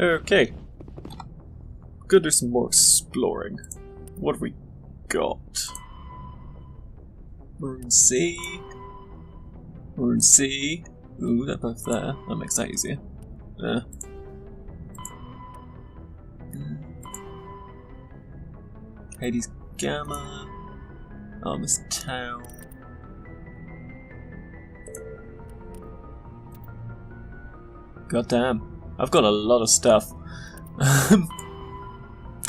Okay. Go do some more exploring. What have we got? Maroon C. Maroon C. Ooh, they're both there. That makes that easier. Yeah. Hades Gamma. Armor's Town. God damn. I've got a lot of stuff.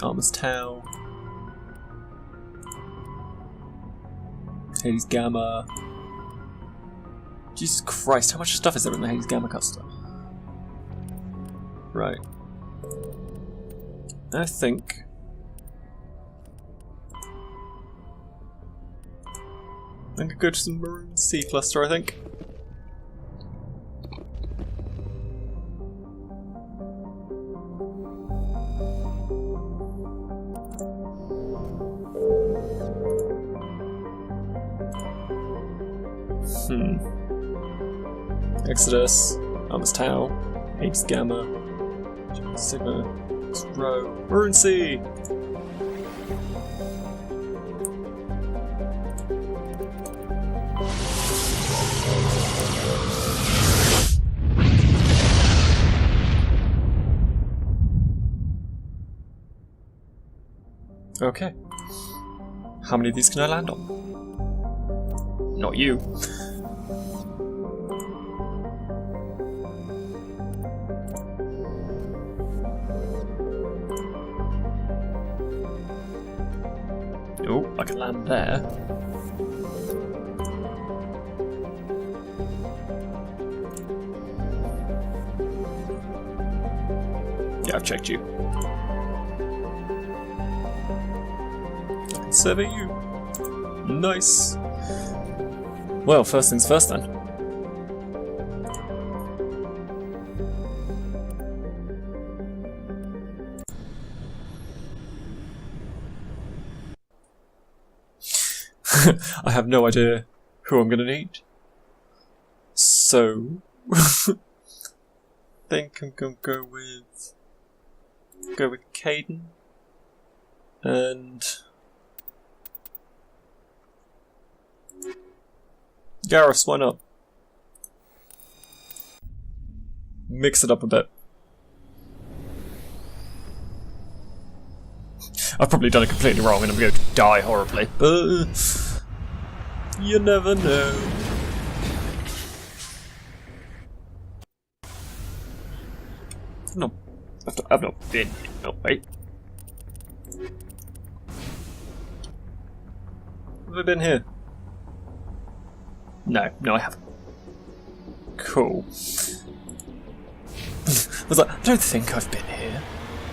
Armor's Town. Hades Gamma. Jesus Christ, how much stuff is there in the Hades Gamma cluster? Right. I think... I could go to some Maroon C cluster, I think. Exodus, Armor's Tau, Hades Gamma, Sigma, Rho, Maroon C! Okay. How many of these can I land on? Not you. Oh, I can land there. Yeah, I've checked you. I can survey you. Nice. Well, first things first then. I have no idea who I'm gonna need. So think I'm gonna go with Caden and Garrus, why not? Mix it up a bit. I've probably done it completely wrong and I'm going to die horribly, but you never know. I've not been here. No, wait. Have I been here? No, I haven't. Cool. I was like, I don't think I've been here.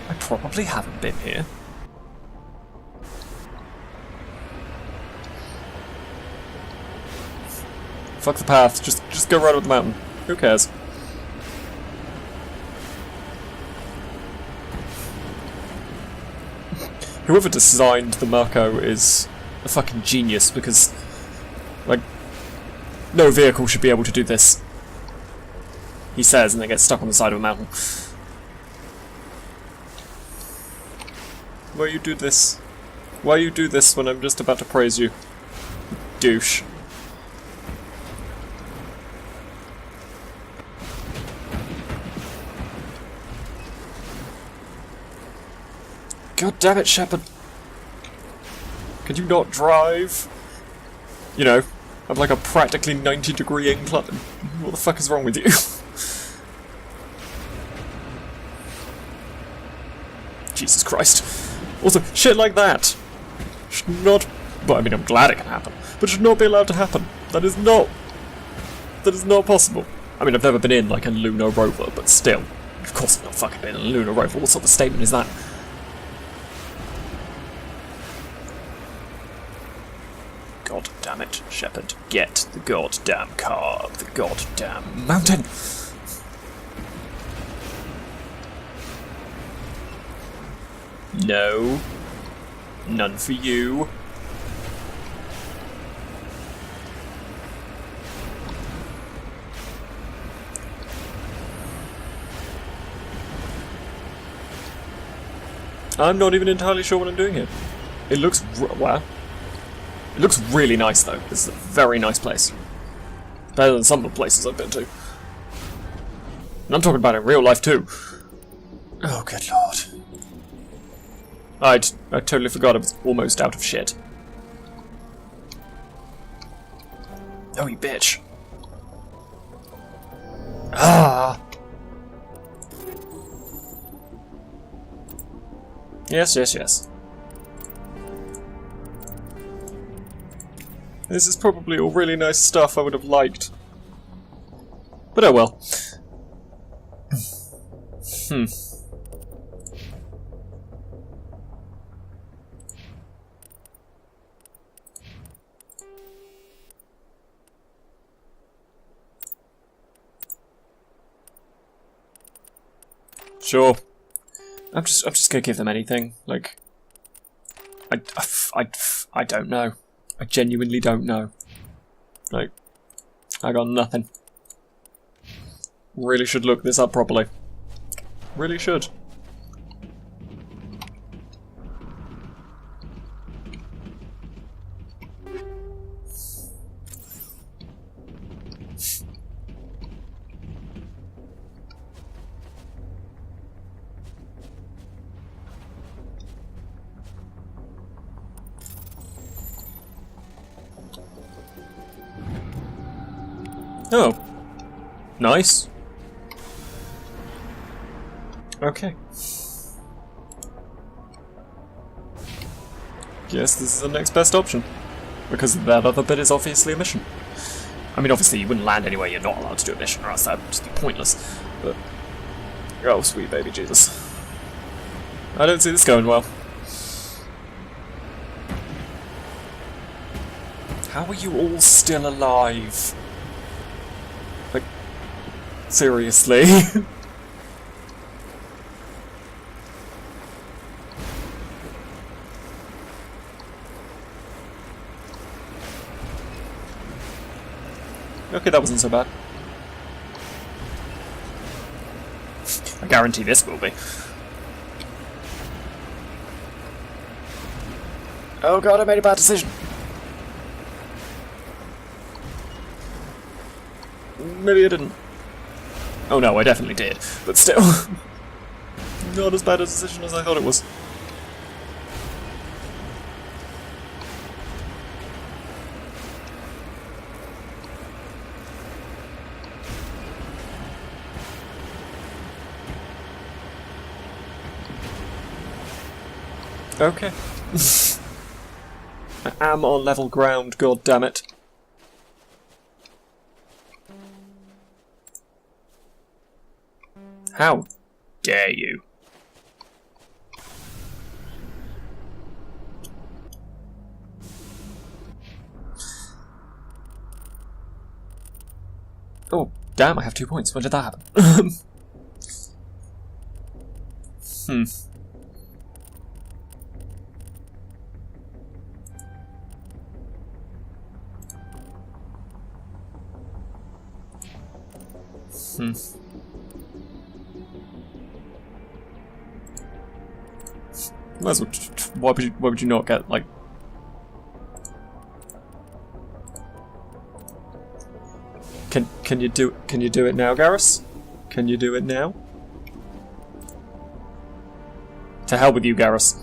I probably haven't been here. Fuck the path, just go right up the mountain. Who cares? Whoever designed the Mako is a fucking genius, because, like, no vehicle should be able to do this. He says, and they get stuck on the side of a mountain. Why you do this? Why you do this when I'm just about to praise you? Douche. God damn it, Shepard! Can you not drive? You know, I'm like a practically 90-degree incline. What the fuck is wrong with you? Jesus Christ. Also, shit like that should not... Well, I mean, I'm glad it can happen, but should not be allowed to happen. That is not possible. I mean, I've never been in, like, a lunar rover, but still. Of course I've not fucking been in a lunar rover. What sort of statement is that? God damn it, Shepard. Get the goddamn car up the goddamn mountain! No. None for you. I'm not even entirely sure what I'm doing here. It looks... wow. It looks really nice, though. This is a very nice place. Better than some of the places I've been to. And I'm talking about in real life, too. Oh, good lord. I totally forgot I was almost out of shit. Oh, you bitch. Ah! Yes, yes, yes. This is probably all really nice stuff I would have liked. But oh well. Sure. I'm just gonna give them anything. Like, I don't know. I genuinely don't know. Like, I got nothing. Really should look this up properly. Really should. Oh. Nice. Okay. Guess this is the next best option. Because that other bit is obviously a mission. I mean, obviously you wouldn't land anywhere you're not allowed to do a mission, or else that would just be pointless. But... oh, sweet baby Jesus. I don't see this going well. How are you all still alive? Like, seriously? Okay, that wasn't so bad. I guarantee this will be. Oh god, I made a bad decision. Maybe I didn't. Oh no, I definitely did. But still. Not as bad a decision as I thought it was. Okay. I am on level ground, god damn it. How dare you? Oh, damn, I have 2 points. When did that happen? Might as well. Why would you not get like? Can you do it now, Garrus? Can you do it now? To hell with you, Garrus.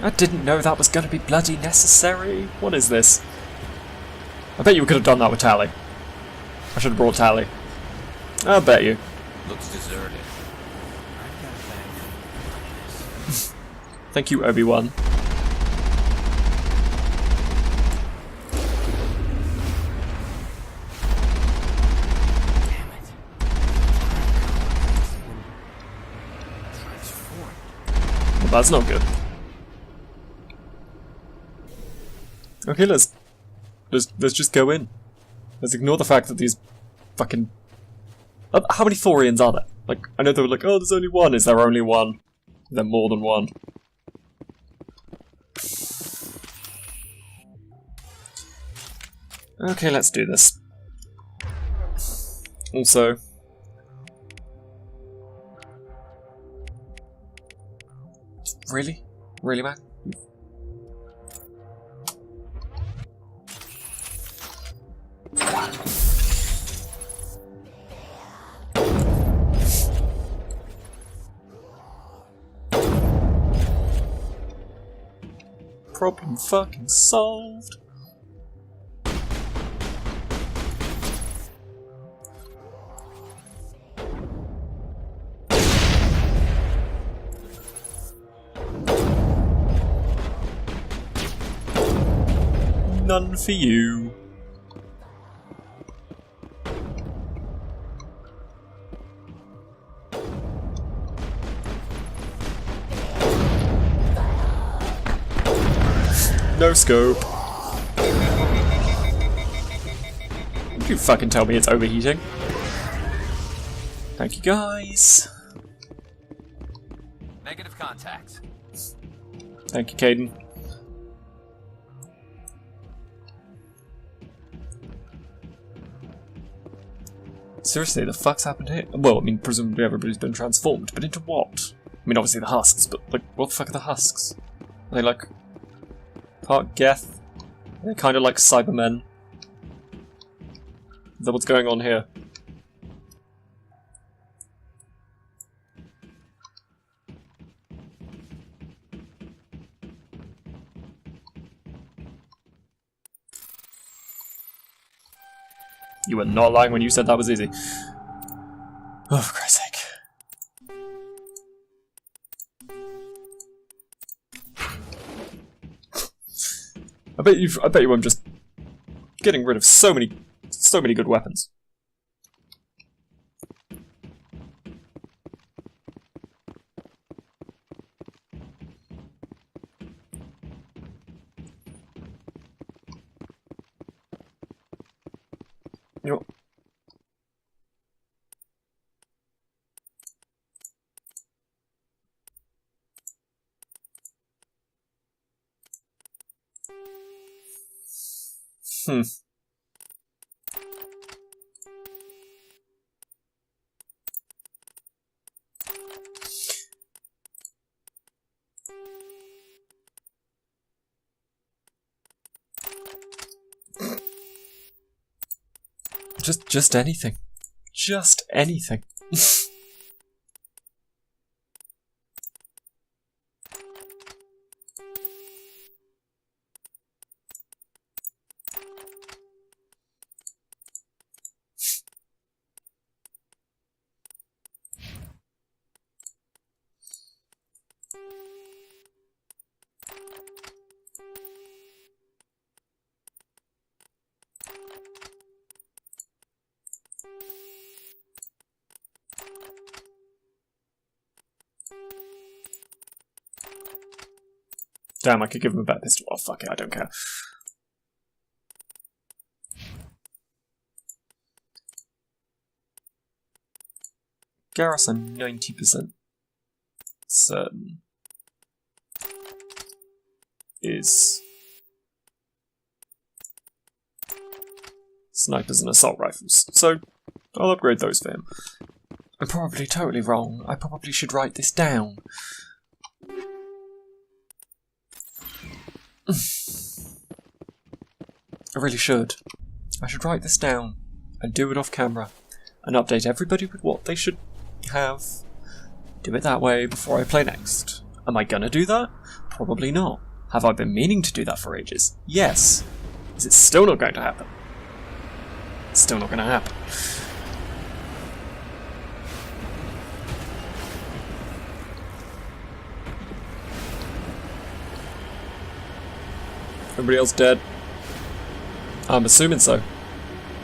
I didn't know that was going to be bloody necessary. What is this? I bet you could have done that with Tally. I should have brought Tally. I bet you. Looks deserted. Thank you, Obi-Wan. Damn it. Transformed. Well, that's not good. Okay, let's just go in. Let's ignore the fact that these fucking... how many Thorians are there? Like, I know they were like, oh, there's only one. Is there only one? Is there more than one? Okay, let's do this. Also... Really? Really, man? Problem fucking solved. None for you. No scope. Don't you fucking tell me it's overheating. Thank you guys. Negative contacts. Thank you, Caden. Seriously, the fuck's happened here? Well, I mean, presumably everybody's been transformed, but into what? I mean, obviously the husks, but, like, what the fuck are the husks? Are they, like, part Geth? Are they kind of like Cybermen? Is that what's going on here? You were not lying when you said that was easy. Oh, for Christ's sake. I bet you I'm just getting rid of so many good weapons. You know, Just anything. Just anything. Damn, I could give him a better pistol. Oh, fuck it, I don't care. Garrus, I'm 90% certain is snipers and assault rifles, so I'll upgrade those for him. I'm probably totally wrong. I probably should write this down. I really should. I should write this down and do it off camera and update everybody with what they should have. Do it that way before I play next. Am I gonna do that? Probably not. Have I been meaning to do that for ages? Yes. Is it still not going to happen? It's still not going to happen. Everybody else dead? I'm assuming so.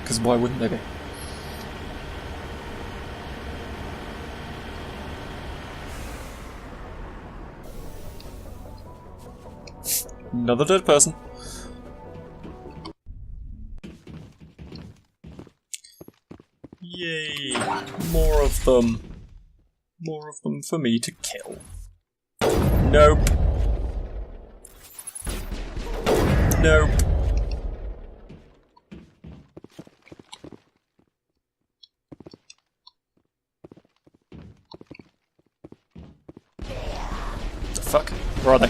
Because why wouldn't they be? Another dead person. Yay! More of them. More of them for me to kill. Nope. Nope. fuck? Where are they?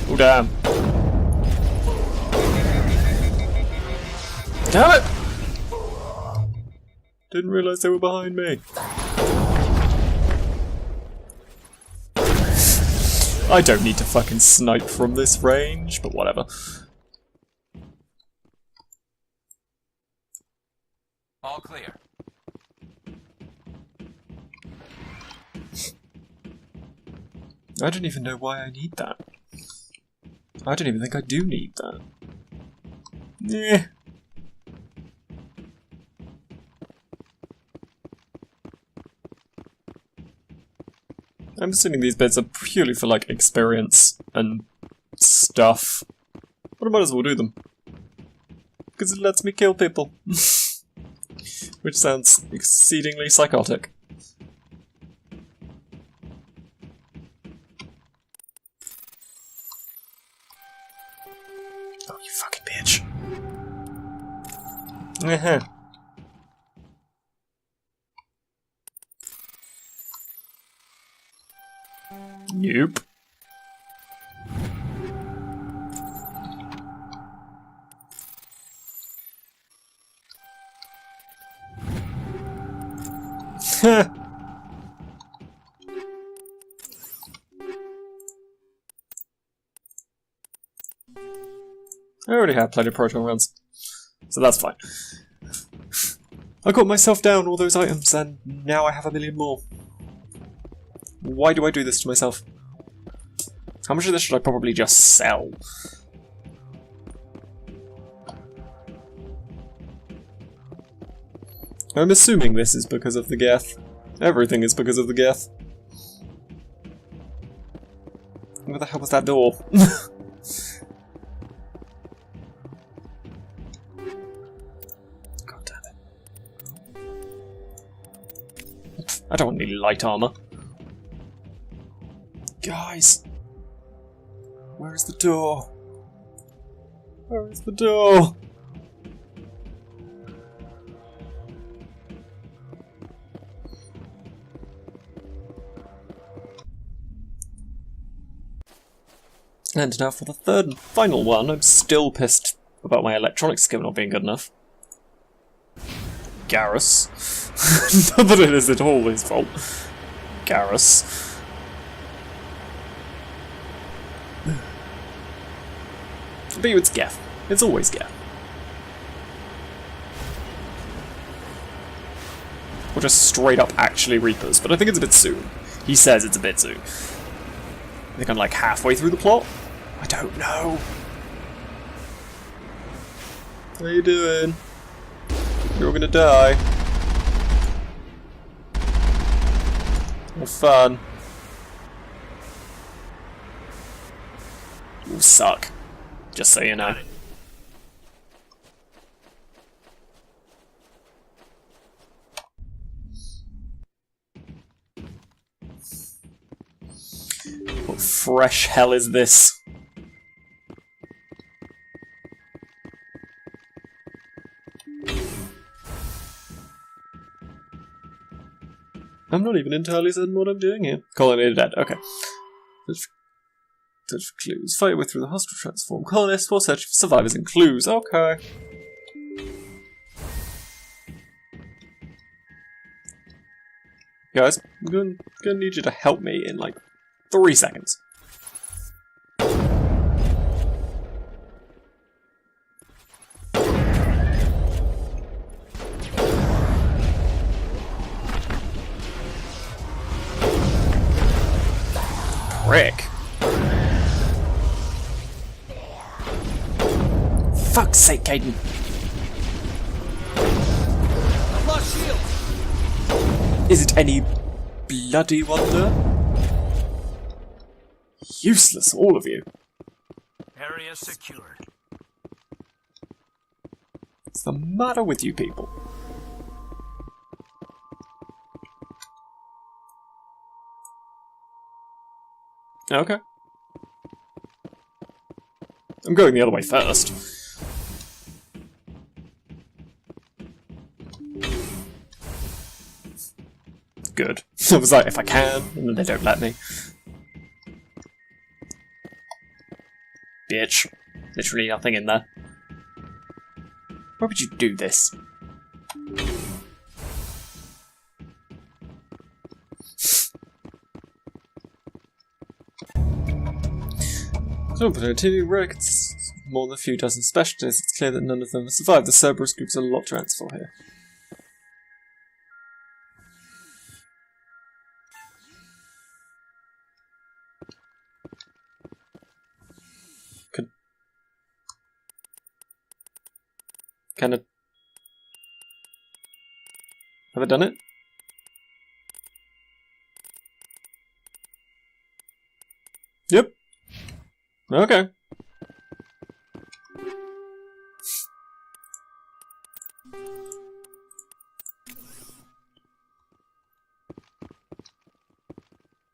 Oh, damn. Damn it! Didn't realise they were behind me. I don't need to fucking snipe from this range, but whatever. All clear. I don't even know why I need that. I don't even think I do need that. Yeah. I'm assuming these bits are purely for, like, experience and stuff. But I might as well do them. Because it lets me kill people. Which sounds exceedingly psychotic. Oh, you fucking bitch. Nope. I already have plenty of proton runs, so that's fine. I got myself down all those items and now I have 1,000,000 more. Why do I do this to myself? How much of this should I probably just sell? I'm assuming this is because of the Geth. Everything is because of the Geth. Where the hell was that door? God damn it. I don't want any light armor. Guys! Where is the door? Where is the door? And now for the third and final one. I'm still pissed about my electronics skill not being good enough. Garrus. Not that it is at all his fault. Garrus. But it's Geth. It's always Geth. Or just straight up actually Reapers, but I think it's a bit soon. He says it's a bit soon. I think I'm like halfway through the plot? I don't know. How you doing? You're all gonna die. Have fun. You'll suck. Just so you know. What fresh hell is this? I'm not even entirely certain what I'm doing here. Colony dead, okay. Search for clues. Fight your way through the hostile transform. Colonists for search for survivors and clues. Okay. Guys, I'm gonna need you to help me in like 3 seconds. Prick. Fuck's sake, Caden. I've lost shield. Is it any bloody wonder? Useless, all of you. Area secured. What's the matter with you people? Okay. I'm going the other way first. Good. I was like, if I can, and then they don't let me. bitch. Literally nothing in there. Why would you do this? So, but continuing records, more than a few dozen specialists, it's clear that none of them have survived. The Cerberus group's a lot to answer for here. Kind of. Have I done it? Yep. Okay.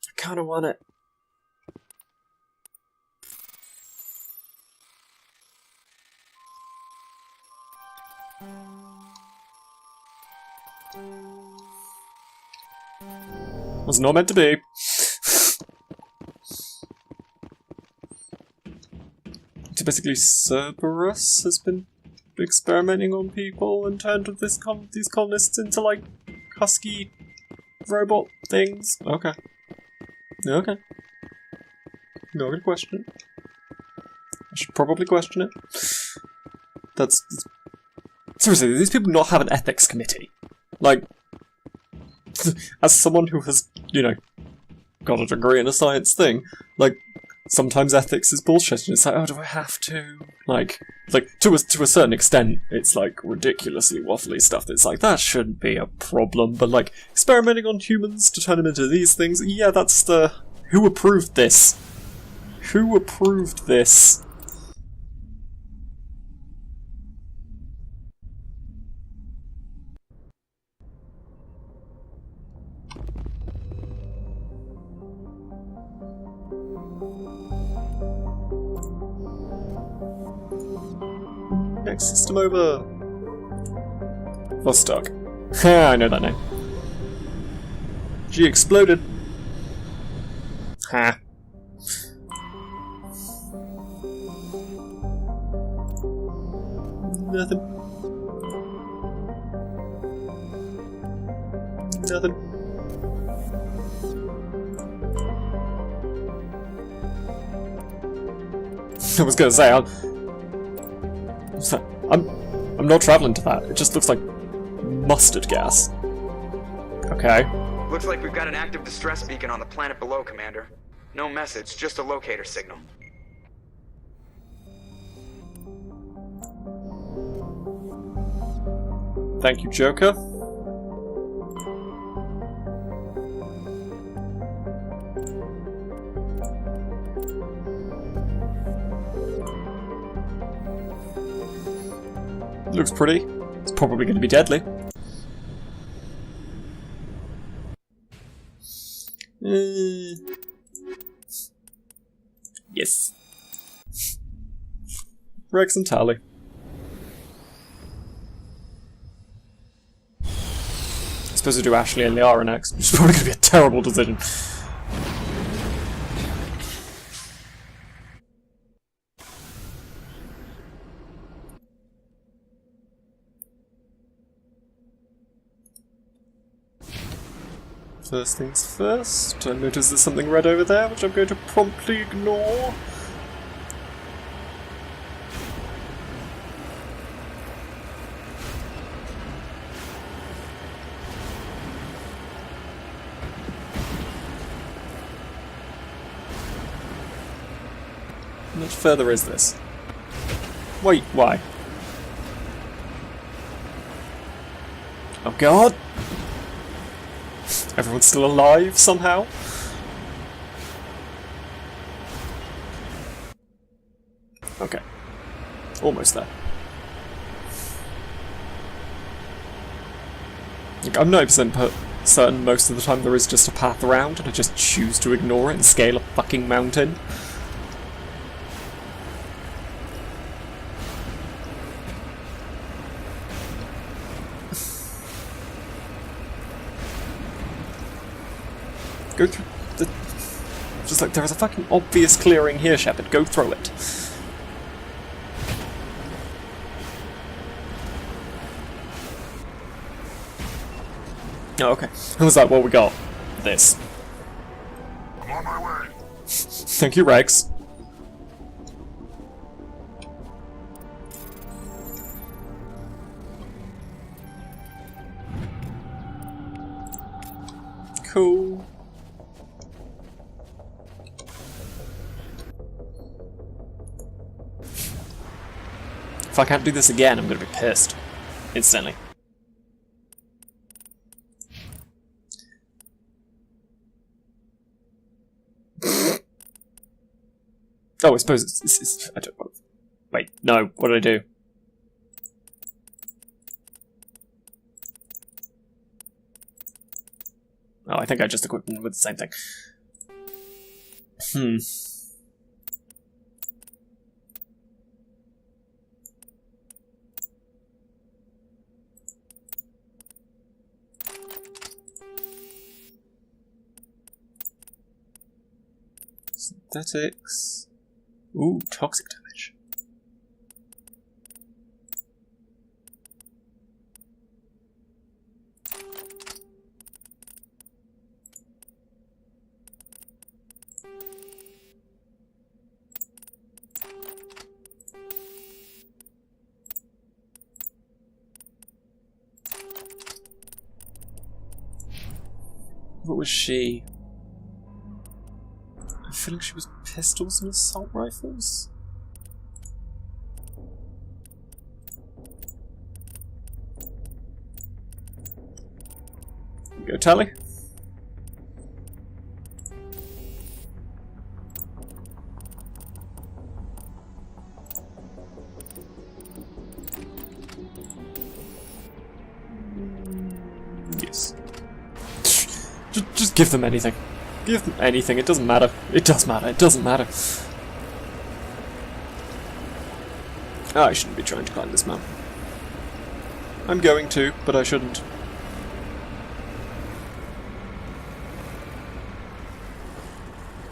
I kind of want it. Was not meant to be. So basically, Cerberus has been experimenting on people and turned these colonists into like husky robot things. Okay. Okay. Not gonna question it. I should probably question it. That's seriously, these people not have an ethics committee. Like, as someone who has, you know, got a degree in a science thing, like, sometimes ethics is bullshit, and it's like, oh, do I have to? Like to a certain extent, it's like ridiculously waffly stuff that's like, that shouldn't be a problem, but like, experimenting on humans to turn them into these things, yeah, that's the... Who approved this? Who approved this? Next system over. Vostok. Ha, I know that name. G exploded. Ha. Nothing. Nothing. I was gonna say, I'm not traveling to that. It just looks like mustard gas. Okay. Looks like we've got an active distress beacon on the planet below, Commander. No message, just a locator signal. Thank you, Joker. Looks pretty. It's probably going to be deadly. Yes. Rex and Tally. I'm supposed to do Ashley and Liara next, which is probably going to be a terrible decision. First things first, I notice there's something red over there, which I'm going to promptly ignore. How much further is this? Wait, why? Oh god! Everyone's still alive somehow? Okay. Almost there. Like, I'm 90% certain most of the time there is just a path around, and I just choose to ignore it and scale a fucking mountain. Go through the... Just like, there is a fucking obvious clearing here, Shepard. Go through it. Oh, okay. I was like, well, we got this. I'm on my way. Thank you, Rex. Cool. If I can't do this again, I'm gonna be pissed. Instantly. Oh, I suppose it's I don't know. Wait, no, what did I do? Oh, I think I just equipped them with the same thing. Synthetics. Ooh, toxic damage. What was she? I feel like she was pistols and assault rifles. Go tally. Yes. Just give them anything. Give them anything. It doesn't matter. It does matter. It doesn't matter. Oh, I shouldn't be trying to climb this mountain. I'm going to, but I shouldn't.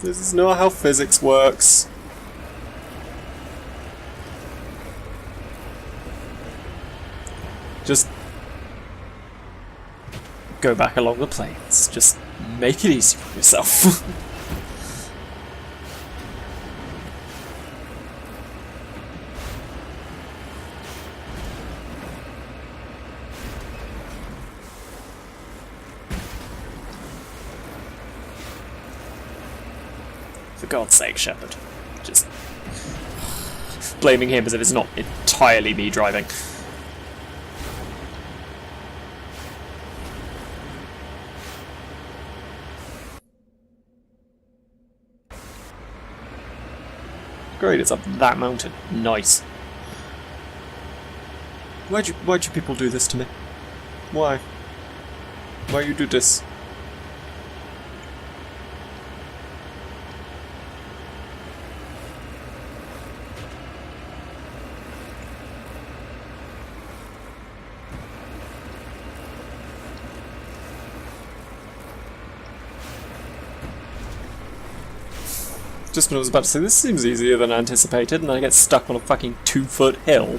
This is not how physics works. Just go back along the plains. Just make it easy for yourself. For God's sake, Shepard. Just blaming him as if it's not entirely me driving. Great, it's up that mountain. Nice. Why'd you people do this to me? Why? Why you do this? Just when I was about to say, this seems easier than anticipated, and I get stuck on a fucking 2-foot hill.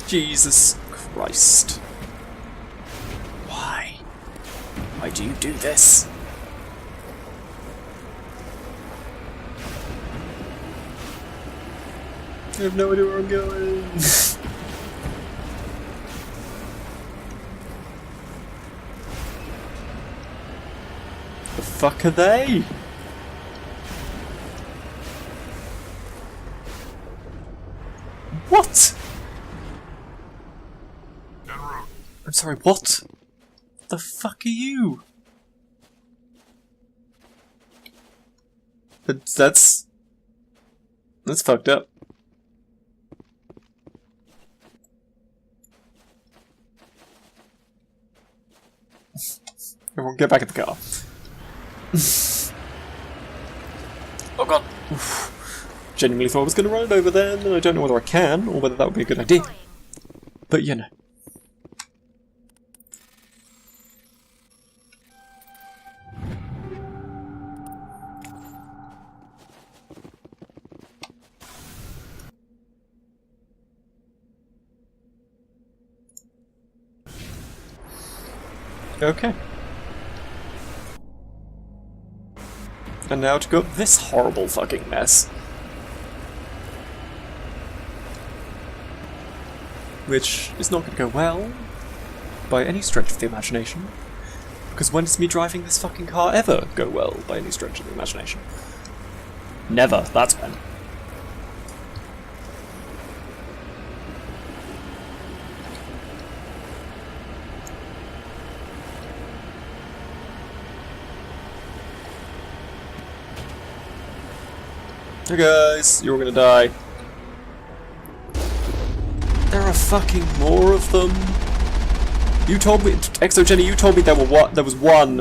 Jesus Christ. Why do you do this? I have no idea where I'm going. The fuck are they? What? I'm sorry, what? The fuck are you? That's fucked up. Everyone get back in the car. Oh god. Oof. genuinely thought I was going to run it over then, and I don't know whether I can, or whether that would be a good idea. But, you know. Okay. And now to go up this horrible fucking mess. Which is not going to go well, by any stretch of the imagination. Because when does me driving this fucking car ever go well, by any stretch of the imagination? Never, that's when. Hey guys, you're all gonna die. There are fucking more of them. You told me, EXOGENI, you told me there was one.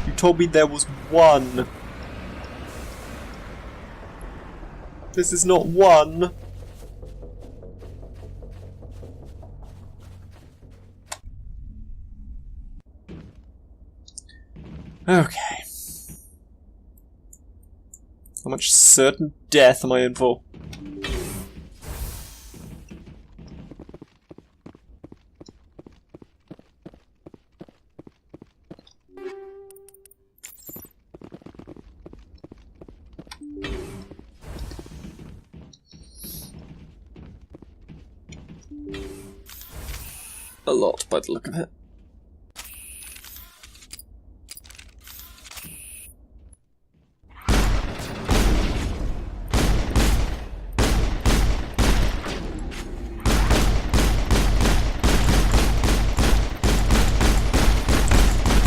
You told me there was one. This is not one. Okay. How much certain death am I in for? A lot by the look of it.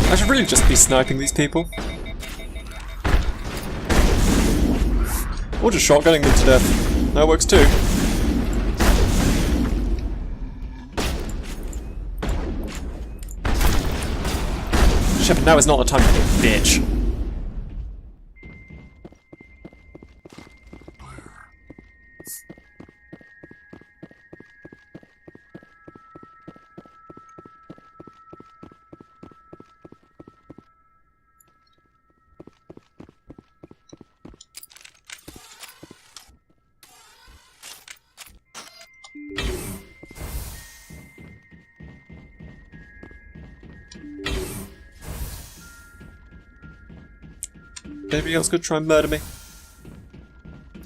I should really just be sniping these people. Or just shotgunning them to death. That works too. Shit, but now is not the time to be a bitch. Anybody else gonna try and murder me?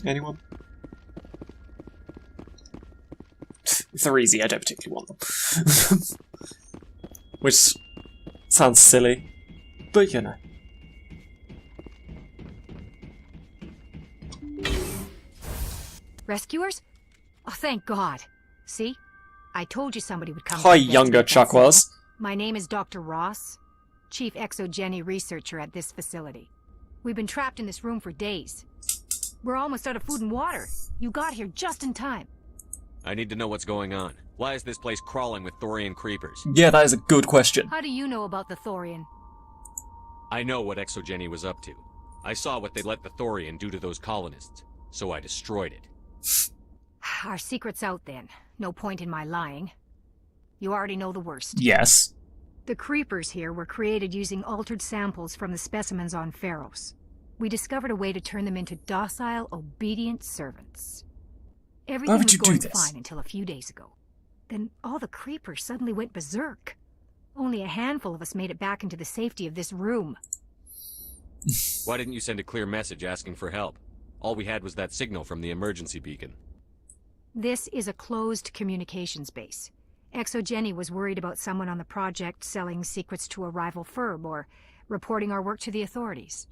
Anyone? If they're easy, I don't particularly want them. Which sounds silly, but you know. Rescuers? Oh, thank God. See? I told you somebody would come. Hi, younger Chuck was. My name is Dr. Ross, Chief EXOGENI researcher at this facility. We've been trapped in this room for days. We're almost out of food and water. You got here just in time. I need to know what's going on. Why is this place crawling with Thorian creepers? Yeah, that is a good question. How do you know about the Thorian? I know what EXOGENI was up to. I saw what they let the Thorian do to those colonists, so I destroyed it. Our secret's out then. No point in my lying. You already know the worst. Yes. The creepers here were created using altered samples from the specimens on Pharos. We discovered a way to turn them into docile, obedient servants. Everything was going fine until a few days ago. Then all the creepers suddenly went berserk. Only a handful of us made it back into the safety of this room. Why didn't you send a clear message asking for help? All we had was that signal from the emergency beacon. This is a closed communications base. EXOGENI was worried about someone on the project selling secrets to a rival firm or reporting our work to the authorities.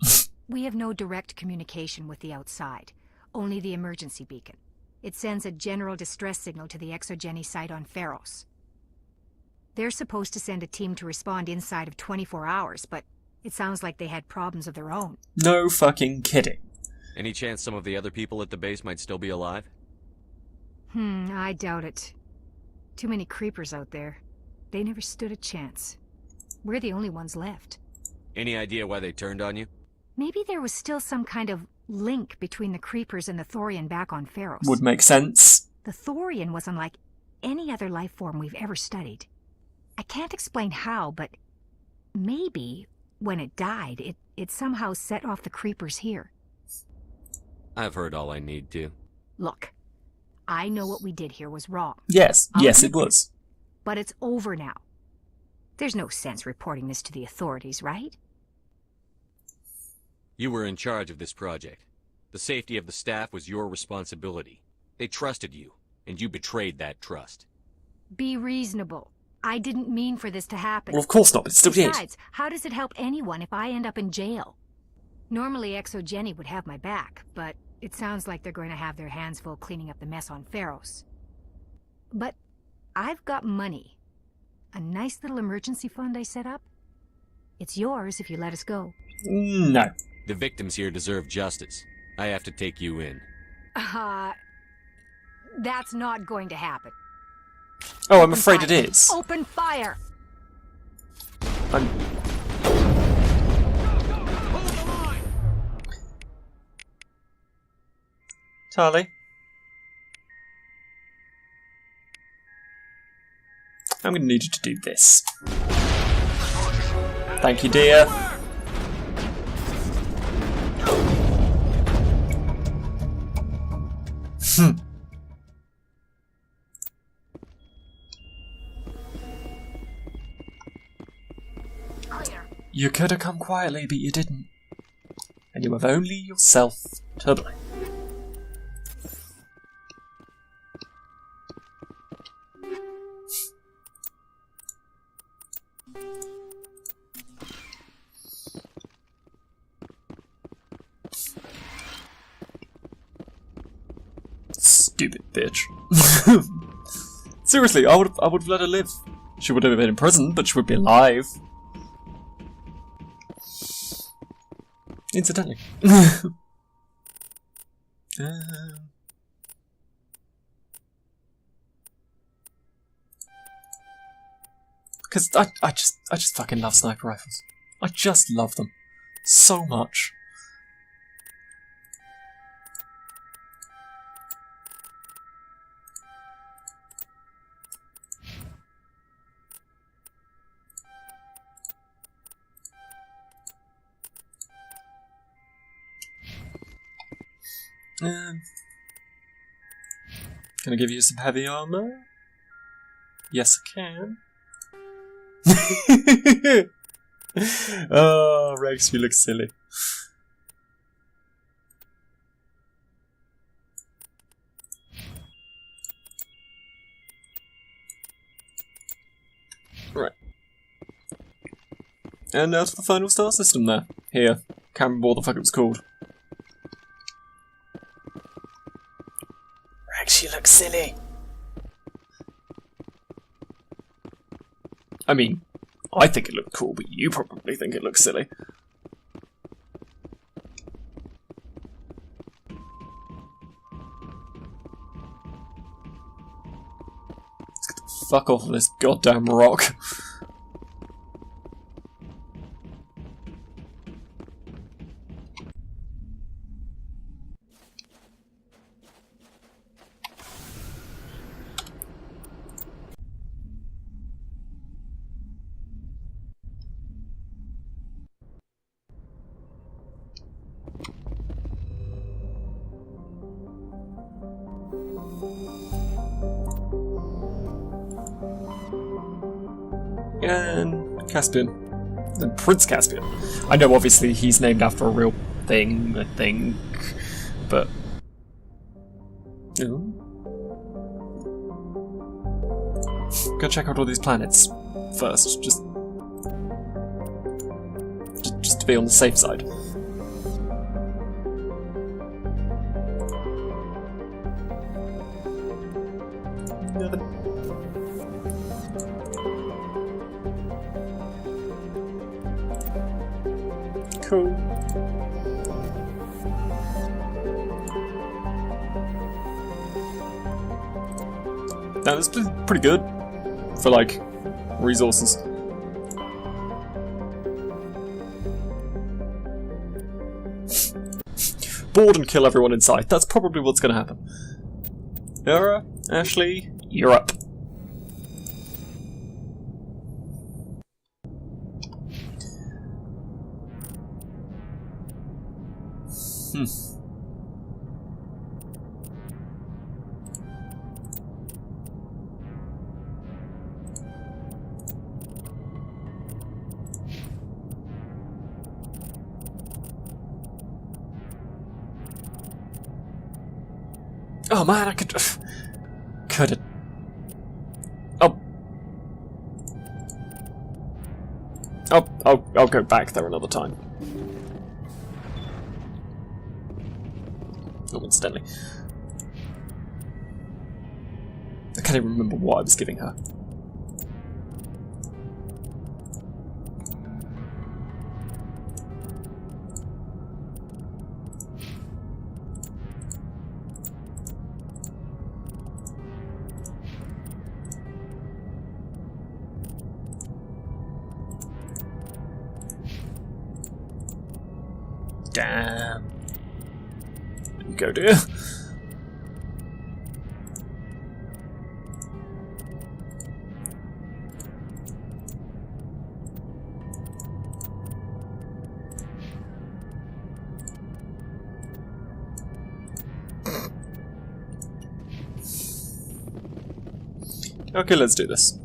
We have no direct communication with the outside, only the emergency beacon. It sends a general distress signal to the EXOGENI site on Pharos. They're supposed to send a team to respond inside of 24 hours, but it sounds like they had problems of their own. No fucking kidding. Any chance some of the other people at the base might still be alive? I doubt it. Too many creepers out there. They never stood a chance. We're the only ones left. Any idea why they turned on you? Maybe there was still some kind of link between the creepers and the Thorian back on Pharos. Would make sense. The Thorian was unlike any other life form we've ever studied. I can't explain how, but maybe when it died, it somehow set off the creepers here. I've heard all I need to. Look, I know what we did here was wrong. Yes, yes, it admit was. But it's over now. There's no sense reporting this to the authorities, right? You were in charge of this project. The safety of the staff was your responsibility. They trusted you, and you betrayed that trust. Be reasonable. I didn't mean for this to happen. Well, of course not, but it still did. Besides, how does it help anyone if I end up in jail? Normally, EXOGENI would have my back, but it sounds like they're going to have their hands full cleaning up the mess on Pharos. But I've got money. A nice little emergency fund I set up. It's yours if you let us go. No. The victims here deserve justice. I have to take you in. That's not going to happen. Oh, I'm afraid it is. Open fire! I'm... Charlie? I'm going to need you to do this. Thank you, dear. You could have come quietly, but you didn't. And you have only yourself to blame. Stupid bitch. Seriously, I would have let her live. She would have been in prison, but she would be alive. Incidentally. Because I just fucking love sniper rifles. I just love them so much. Can I give you some heavy armor? Yes, I can. Oh, Rex, you look silly. Right. And now to the final star system there. Here. Can't remember what the fuck it was called. Rex, you look silly. I mean, I think it looked cool, but you probably think it looks silly. Let's get the fuck off of this goddamn rock. And Caspian. And Prince Caspian. I know obviously he's named after a real thing, I think, but... Ooh. Go check out all these planets first, just to be on the safe side. Nothing. Cool. Now this is pretty good for like resources. board and kill everyone in sight. That's probably what's going to happen. Yara, Ashley, you're up. Oh man, I could have. Oh. I'll go back there another time. Oh, incidentally. I can't even remember what I was giving her. Damn. There you go, dear. Okay, let's do this.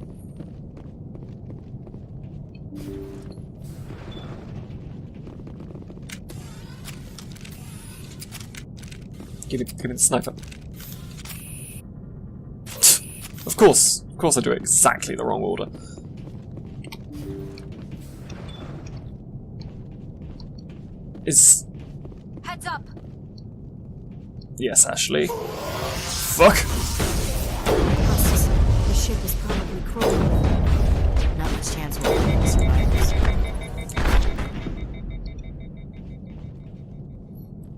Give me the sniper. Of course I do it exactly the wrong order. Heads up. Yes, Ashley. Fuck! The ship is probably crawling. Not much chance we're gonna survive this.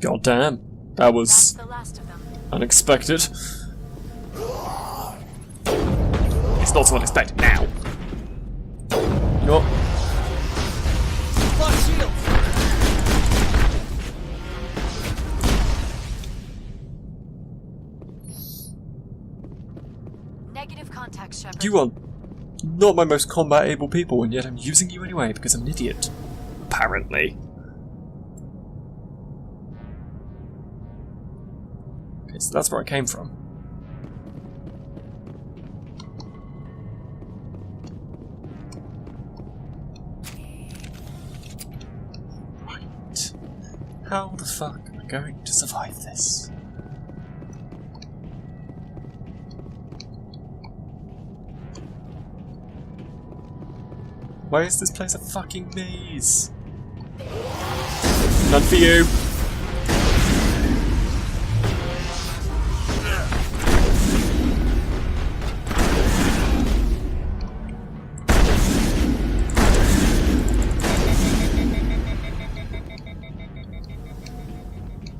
God damn. That was The last of them. unexpected. It's not so unexpected now. You know what? Plus shields. Negative contact, Shepard. You are not my most combat-able people, and yet I'm using you anyway because I'm an idiot. Apparently. Okay, so that's where I came from. Right. How the fuck am I going to survive this? Why is this place a fucking maze? None for you!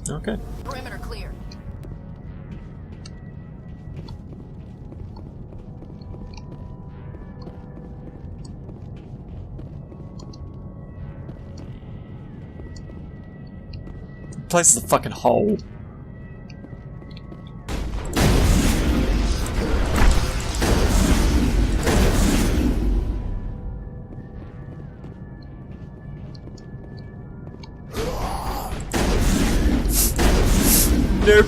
Okay. Perimeter clear. The place is a fucking hole. Nope.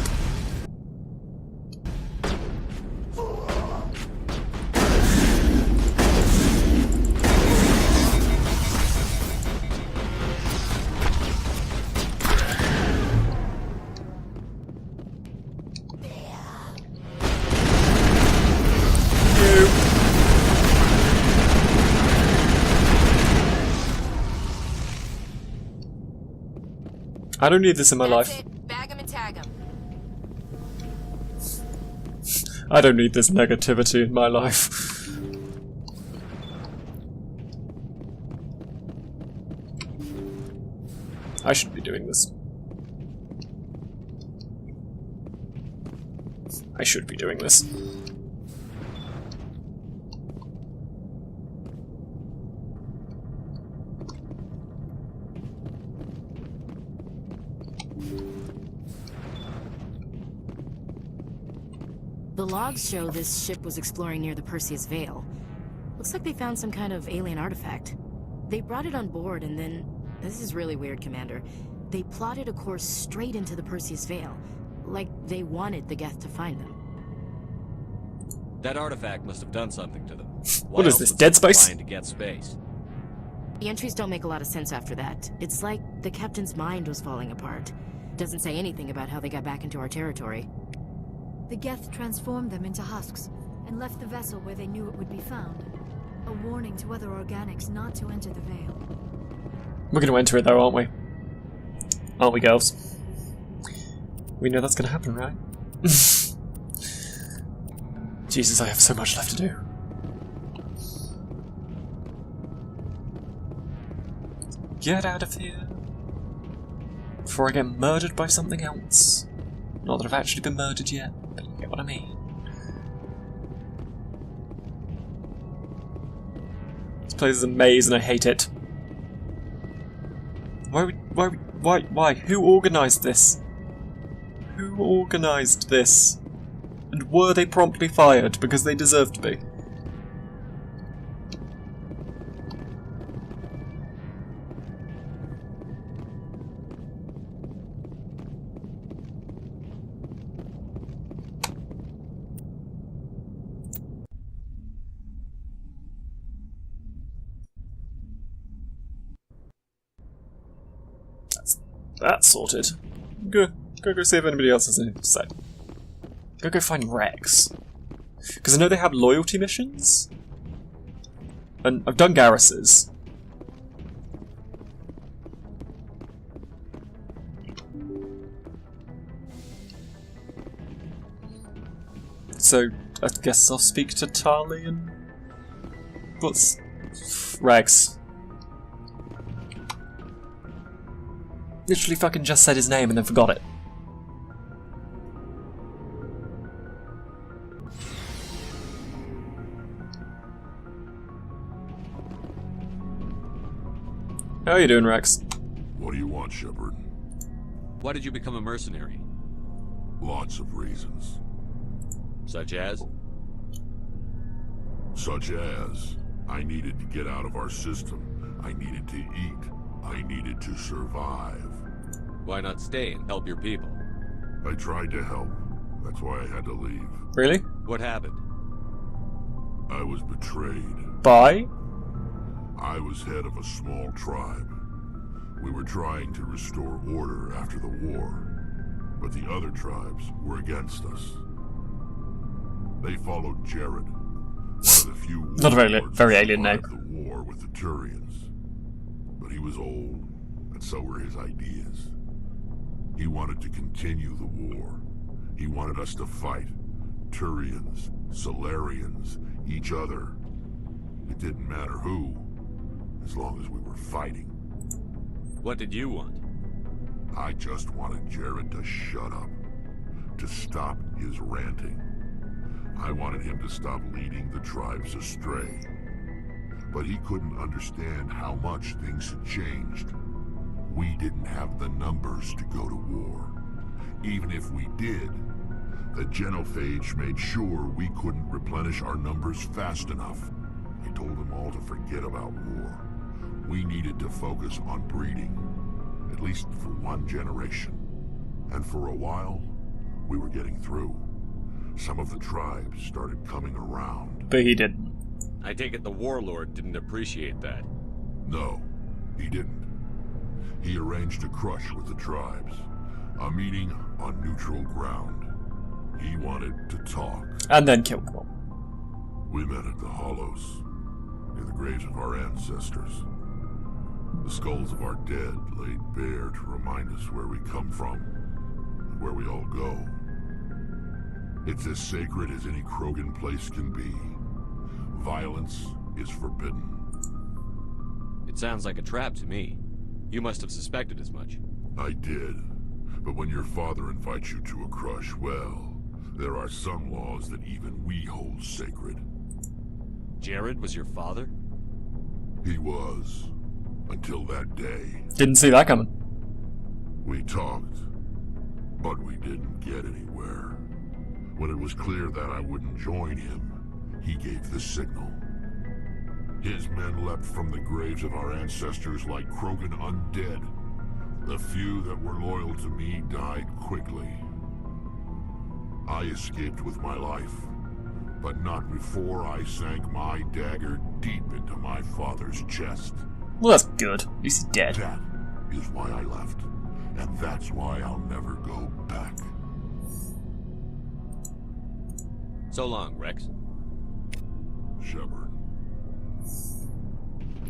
I don't need this in my life. Bag 'em and tag 'em. I don't need this negativity in my life. I should be doing this. I should be doing this. The logs show this ship was exploring near the Perseus Veil. Looks like they found some kind of alien artifact. They brought it on board and then... This is really weird, Commander. They plotted a course straight into the Perseus Veil. Like they wanted the Geth to find them. That artifact must have done something to them. What is this, Dead Space? Trying to get space. The entries don't make a lot of sense after that. It's like the captain's mind was falling apart. Doesn't say anything about how they got back into our territory. The Geth transformed them into husks and left the vessel where they knew it would be found. A warning to other organics not to enter the Veil. We're going to enter it though, aren't we? Aren't we, girls? We know that's going to happen, right? Jesus, I have so much left to do. Get out of here before I get murdered by something else. Not that I've actually been murdered yet, but you get what I mean. This place is a maze and I hate it. Why? Who organised this? Who organised this? And were they promptly fired because they deserved to be? That's sorted. Go see if anybody else has anything to say. Go find Rex. Because I know they have loyalty missions. And I've done Garrus's. So, I guess I'll speak to Tali and... What's... Rex. Literally fucking just said his name and then forgot it. How are you doing, Rex? What do you want, Shepard? Why did you become a mercenary? Lots of reasons. Such as? Such as, I needed to get out of our system. I needed to eat. I needed to survive. Why not stay and help your people? I tried to help. That's why I had to leave. Really? What happened? I was betrayed. By? I was head of a small tribe. We were trying to restore order after the war, but the other tribes were against us. They followed Jared, one of the few Not a warlords very who alien name. survived the war with the Turians. But he was old, and so were his ideas. He wanted to continue the war. He wanted us to fight. Turians, Solarians, each other. It didn't matter who, as long as we were fighting. What did you want? I just wanted Jared to shut up, to stop his ranting. I wanted him to stop leading the tribes astray. But he couldn't understand how much things had changed. We didn't have the numbers to go to war. Even if we did, the genophage made sure we couldn't replenish our numbers fast enough. I told them all to forget about war. We needed to focus on breeding, at least for one generation. And for a while, we were getting through. Some of the tribes started coming around. But he didn't. I take it the warlord didn't appreciate that. No, he didn't. He arranged a crush with the tribes. A meeting on neutral ground. He wanted to talk. And then killed them all. We met at the Hollows, near the graves of our ancestors. The skulls of our dead laid bare to remind us where we come from, and where we all go. It's as sacred as any Krogan place can be. Violence is forbidden. It sounds like a trap to me. You must have suspected as much. I did. But when your father invites you to a crush, well, there are some laws that even we hold sacred. Jared was your father? He was. Until that day. Didn't see that coming. We talked, but we didn't get anywhere. When it was clear that I wouldn't join him, he gave the signal. His men leapt from the graves of our ancestors like Krogan undead. The few that were loyal to me died quickly. I escaped with my life, but not before I sank my dagger deep into my father's chest. Well, that's good. At least he's dead. That is why I left, and that's why I'll never go back. So long, Rex. Shepard.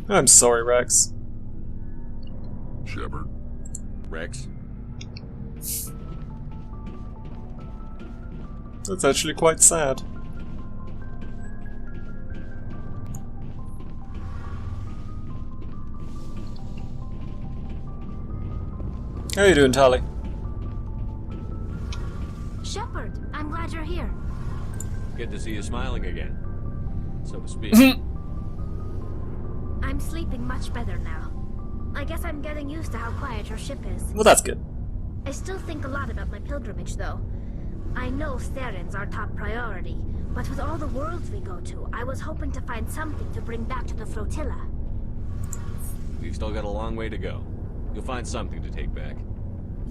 I'm sorry, Rex. Shepard. Rex? That's actually quite sad. How you doing, Tali? Shepard, I'm glad you're here. Good to see you smiling again, so to speak. I'm sleeping much better now. I guess I'm getting used to how quiet your ship is. Well, that's good. I still think a lot about my pilgrimage, though. I know Theron's our top priority, but with all the worlds we go to, I was hoping to find something to bring back to the flotilla. We've still got a long way to go. You'll find something to take back.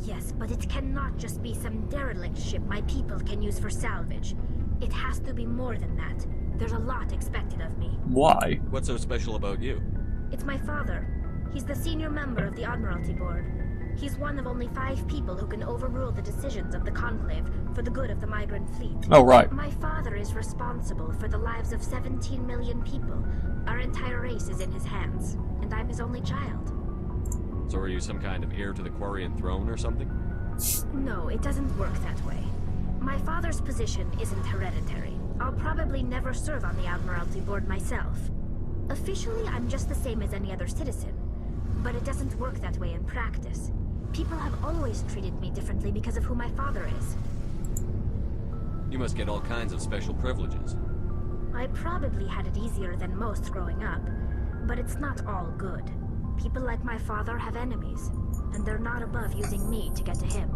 Yes, but it cannot just be some derelict ship my people can use for salvage. It has to be more than that. There's a lot expected of me. Why? What's so special about you? It's my father. He's the senior member of the Admiralty Board. He's one of only 5 people who can overrule the decisions of the Conclave for the good of the migrant fleet. Oh, right. My father is responsible for the lives of 17 million people. Our entire race is in his hands, and I'm his only child. So are you some kind of heir to the Quarian throne or something? No, it doesn't work that way. My father's position isn't hereditary. I'll probably never serve on the Admiralty Board myself. Officially, I'm just the same as any other citizen. But it doesn't work that way in practice. People have always treated me differently because of who my father is. You must get all kinds of special privileges. I probably had it easier than most growing up, but it's not all good. People like my father have enemies, and they're not above using me to get to him.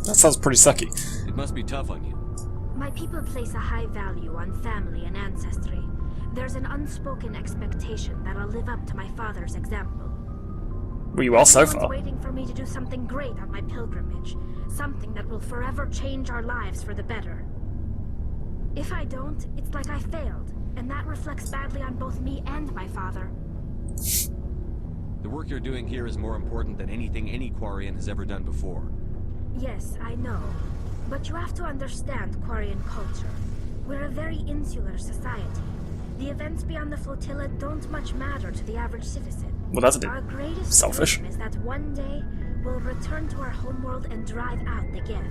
That sounds pretty sucky. It must be tough on you. My people place a high value on family and ancestry. There's an unspoken expectation that I'll live up to my father's example. Well, you are so Everyone's far. waiting for me to do something great on my pilgrimage. Something that will forever change our lives for the better. If I don't, it's like I failed, and that reflects badly on both me and my father. The work you're doing here is more important than anything any Quarian has ever done before. Yes, I know. But you have to understand Quarian culture. We're a very insular society. The events beyond the flotilla don't much matter to the average citizen. Well, that's a bit Our greatest selfish. dream is that one day we'll return to our homeworld and drive out the Geth.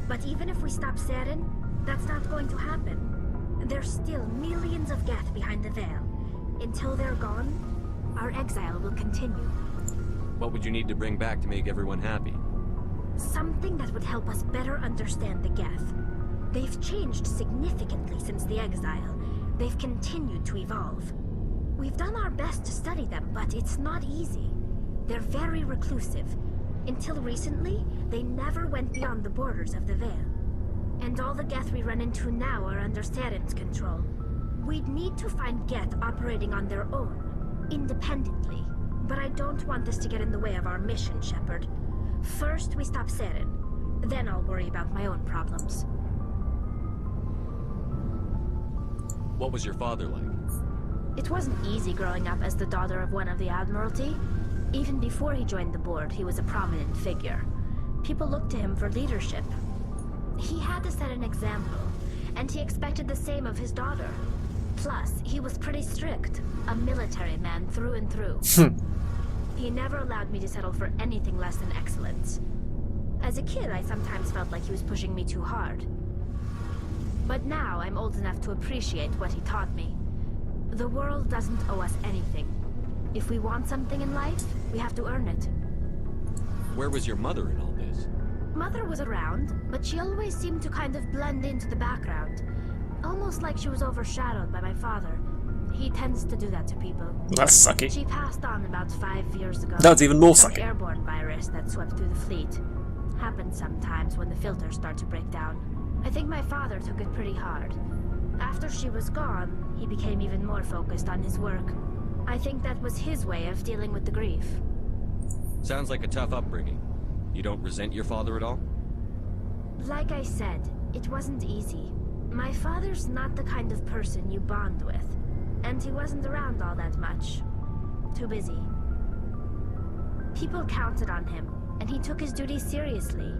But even if we stop Seren, that's not going to happen. There's still millions of Geth behind the veil. Until they're gone, our exile will continue. What would you need to bring back to make everyone happy? Something that would help us better understand the Geth. They've changed significantly since the exile. They've continued to evolve. We've done our best to study them, but it's not easy. They're very reclusive. Until recently, they never went beyond the borders of the Veil. And all the Geth we run into now are under Seren's control. We'd need to find Geth operating on their own, independently. But I don't want this to get in the way of our mission, Shepard. First, we stop Seren. Then I'll worry about my own problems. What was your father like? It wasn't easy growing up as the daughter of one of the Admiralty. Even before he joined the board, he was a prominent figure. People looked to him for leadership. He had to set an example, and he expected the same of his daughter. Plus, he was pretty strict, a military man through and through. He never allowed me to settle for anything less than excellence. As a kid, I sometimes felt like he was pushing me too hard. But now I'm old enough to appreciate what he taught me. The world doesn't owe us anything. If we want something in life, we have to earn it. Where was your mother in all this? Mother was around, but she always seemed to kind of blend into the background. Almost like she was overshadowed by my father. He tends to do that to people. That's sucky. She passed on about 5 years ago. That's even more Some sucky. airborne virus that swept through the fleet. Happens sometimes when the filters start to break down. I think my father took it pretty hard. After she was gone, he became even more focused on his work. I think that was his way of dealing with the grief. Sounds like a tough upbringing. You don't resent your father at all? Like I said, it wasn't easy. My father's not the kind of person you bond with, and he wasn't around all that much. Too busy. People counted on him, and he took his duties seriously.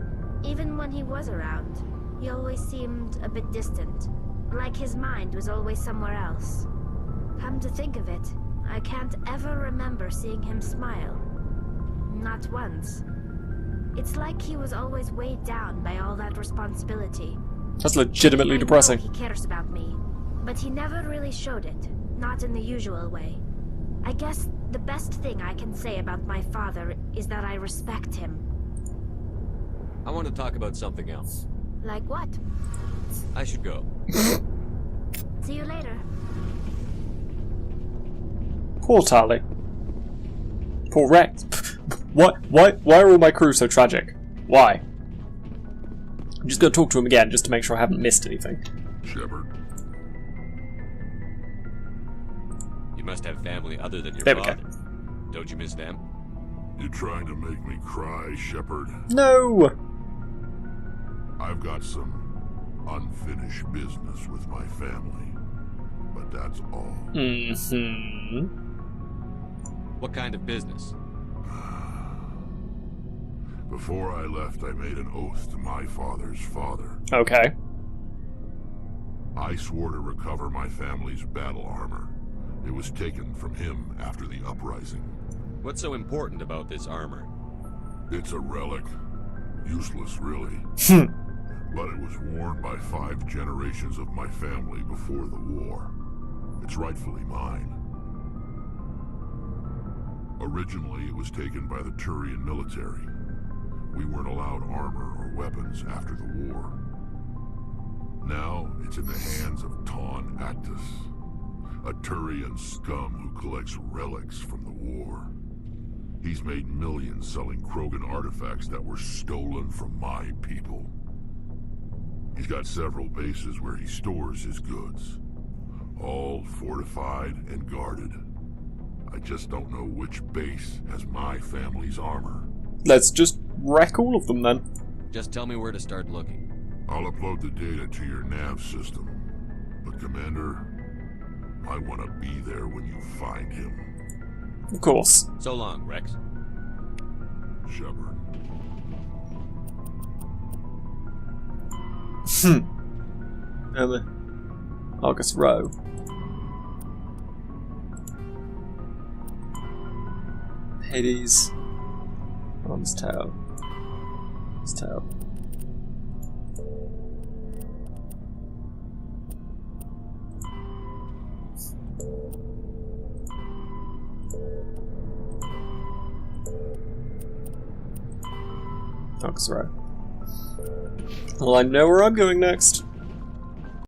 Even when he was around, he always seemed a bit distant, like his mind was always somewhere else. Come to think of it, I can't ever remember seeing him smile. Not once. It's like he was always weighed down by all that responsibility. That's legitimately I know depressing. he cares about me, but he never really showed it, not in the usual way. I guess the best thing I can say about my father is that I respect him. I want to talk about something else. Like what? I should go. See you later. Poor Tali. Poor Rex. Why are all my crew so tragic? Why? I'm just gonna talk to him again just to make sure I haven't missed anything. Shepard, You must have family other than your There we go. father. Don't you miss them? you trying to make me cry, Shepard? No! I've got some unfinished business with my family, but that's all. Mm-hmm. What kind of business? Before I left, I made an oath to my father's father. Okay. I swore to recover my family's battle armor. It was taken from him after the uprising. What's so important about this armor? It's a relic. Useless, really. But it was worn by 5 generations of my family before the war. It's rightfully mine. Originally, it was taken by the Turian military. We weren't allowed armor or weapons after the war. Now, it's in the hands of Ton Actus, a Turian scum who collects relics from the war. He's made millions selling Krogan artifacts that were stolen from my people. He's got several bases where he stores his goods, all fortified and guarded. I just don't know which base has my family's armor. Let's just wreck all of them then. Just tell me where to start looking. I'll upload the data to your nav system. But Commander, I want to be there when you find him. Of course. So long, Rex. Shepard. August Row. Hades. Arms Tower. His Tower. August Row. Well, I know where I'm going next.